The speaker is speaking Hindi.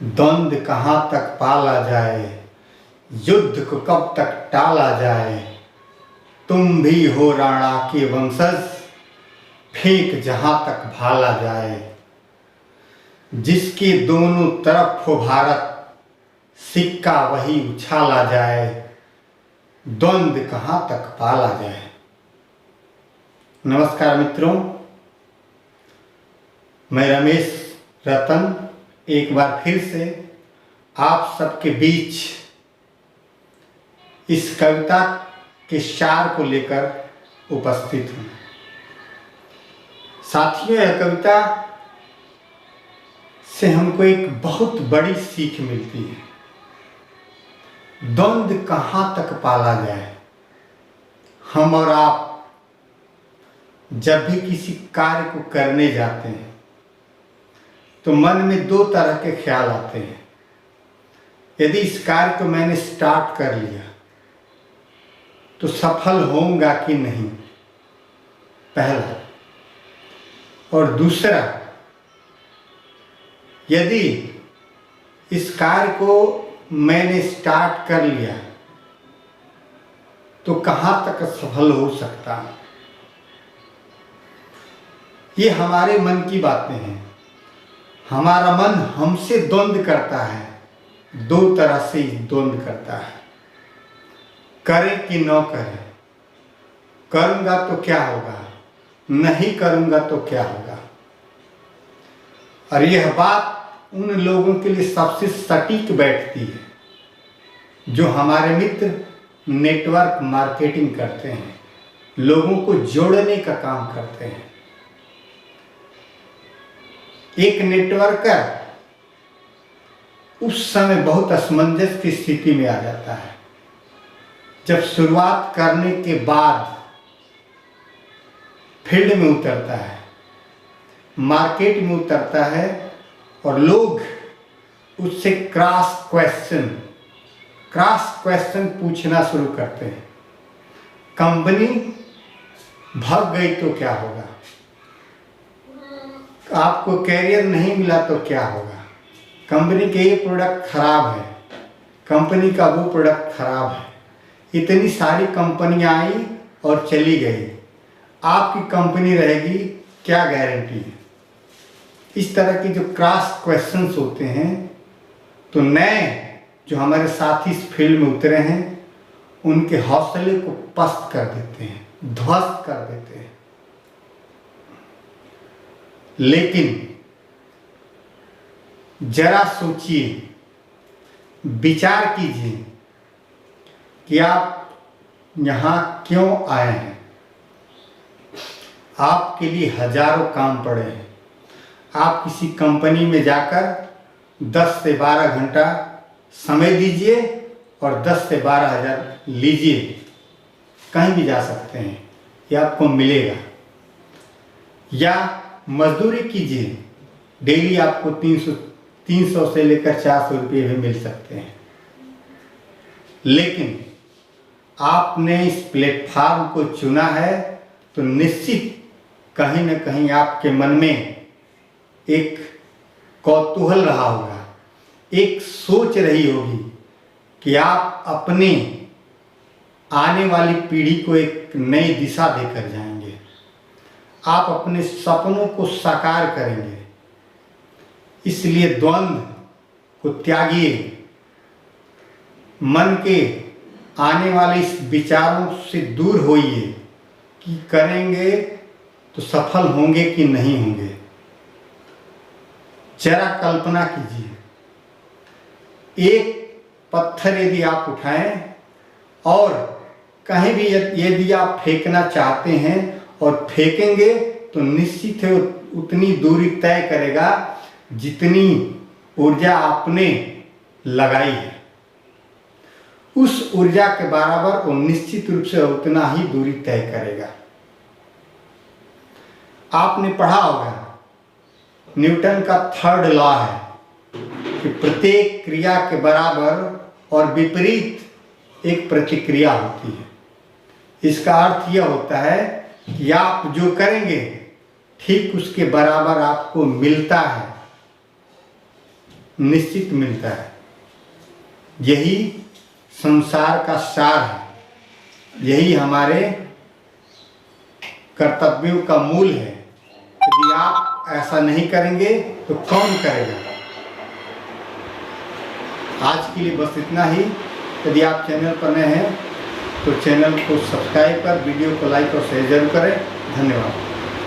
द्वंद्व कहाँ तक पाला जाए, युद्ध को कब तक टाला जाए। तुम भी हो राणा के वंशज, फेंक जहाँ तक भाला जाए। जिसके दोनों तरफ हो भारत, सिक्का वही उछाला जाए। द्वंद्व कहाँ तक पाला जाए। नमस्कार मित्रों, मैं रमेश रतन एक बार फिर से आप सबके बीच इस कविता के सार को लेकर उपस्थित हूँ। साथियों, यह कविता से हमको एक बहुत बड़ी सीख मिलती है। द्वंद्व कहाँ तक पाला जाए। हम और आप जब भी किसी कार्य को करने जाते हैं तो मन में दो तरह के ख्याल आते हैं। यदि इस कार्य को मैंने स्टार्ट कर लिया तो सफल होऊंगा कि नहीं, पहला। और दूसरा, यदि इस कार्य को मैंने स्टार्ट कर लिया तो कहाँ तक सफल हो सकता है। ये हमारे मन की बातें हैं। हमारा मन हमसे द्वंद्व करता है, दो तरह से द्वंद्व करता है, करें कि न करें। करूंगा तो क्या होगा, नहीं करूंगा तो क्या होगा। और यह बात उन लोगों के लिए सबसे सटीक बैठती है जो हमारे मित्र नेटवर्क मार्केटिंग करते हैं, लोगों को जोड़ने का काम करते हैं। एक नेटवर्कर उस समय बहुत असमंजस की स्थिति में आ जाता है जब शुरुआत करने के बाद फील्ड में उतरता है, मार्केट में उतरता है और लोग उससे क्रॉस क्वेश्चन पूछना शुरू करते हैं। कंपनी भाग गई तो क्या होगा, आपको कैरियर नहीं मिला तो क्या होगा, कंपनी के ये प्रोडक्ट खराब है, कंपनी का वो प्रोडक्ट खराब है। इतनी सारी कंपनियां आई और चली गई, आपकी कंपनी रहेगी क्या गारंटी है। इस तरह के जो क्रॉस क्वेश्चंस होते हैं तो नए जो हमारे साथी इस फील्ड में उतरे हैं उनके हौसले को पस्त कर देते हैं, ध्वस्त कर देते हैं। लेकिन जरा सोचिए, विचार कीजिए कि आप यहाँ क्यों आए हैं। आपके लिए हजारों काम पड़े हैं। आप किसी कंपनी में जाकर 10 से 12 घंटा समय दीजिए और 10 से 12 हज़ार लीजिए, कहीं भी जा सकते हैं, यह आपको मिलेगा। या मजदूरी कीजिए, डेली आपको 300 से लेकर 400 रुपये भी मिल सकते हैं। लेकिन आपने इस प्लेटफॉर्म को चुना है तो निश्चित कहीं न कहीं आपके मन में एक कौतूहल रहा होगा, एक सोच रही होगी कि आप अपने आने वाली पीढ़ी को एक नई दिशा देकर जाएंगे, आप अपने सपनों को साकार करेंगे। इसलिए द्वंद्व को त्यागिए, मन के आने वाले इस विचारों से दूर होइए कि करेंगे तो सफल होंगे कि नहीं होंगे। जरा कल्पना कीजिए, एक पत्थर यदि आप उठाएं और कहीं भी यदि आप फेंकना चाहते हैं और फेंकेंगे तो निश्चित है उतनी दूरी तय करेगा जितनी ऊर्जा आपने लगाई है। उस ऊर्जा के बराबर वो निश्चित रूप से उतना ही दूरी तय करेगा। आपने पढ़ा होगा, न्यूटन का 3rd लॉ है कि प्रत्येक क्रिया के बराबर और विपरीत एक प्रतिक्रिया होती है। इसका अर्थ यह होता है कि आप जो करेंगे ठीक उसके बराबर आपको मिलता है। निश्चित मिलता है। यही संसार का सार है, यही हमारे कर्तव्यों का मूल है। यदि आप ऐसा नहीं करेंगे तो कौन करेगा। आज के लिए बस इतना ही। यदि आप चैनल पर नए हैं तो चैनल को सब्सक्राइब कर वीडियो को लाइक और शेयर जरूर करें। धन्यवाद।